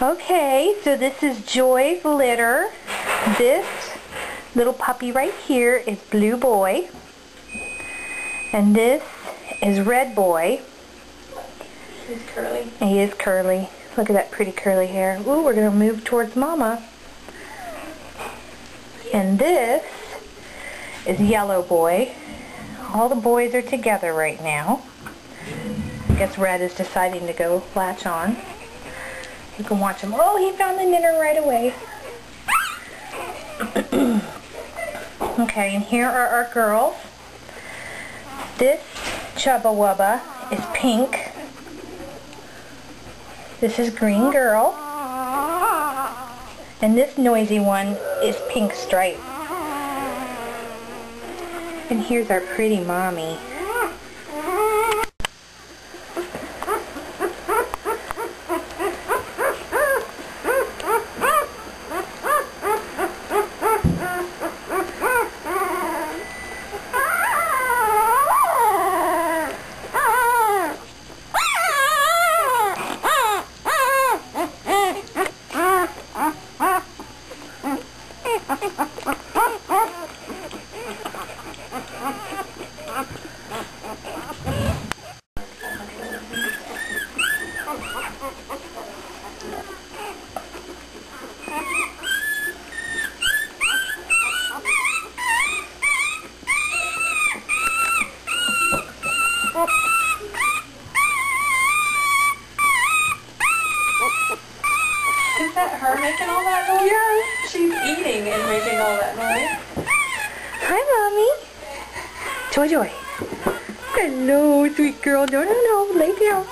Okay, so this is Joy's litter. This little puppy right here is Blue Boy. And this is Red Boy. He's curly. He is curly. Look at that pretty curly hair. Ooh, we're going to move towards Mama. And this is Yellow Boy. All the boys are together right now. I guess Red is deciding to go latch on. You can watch him. Oh, he found the knitter right away. Okay, and here are our girls. This Chubba Wubba is Pink. This is Green Girl. And this noisy one is Pink Stripe. And here's our pretty mommy. Is that her making all that noise? Yeah. She's eating and making all that noise. Hi, Mommy. Joy. Hello, sweet girl. No, lay down.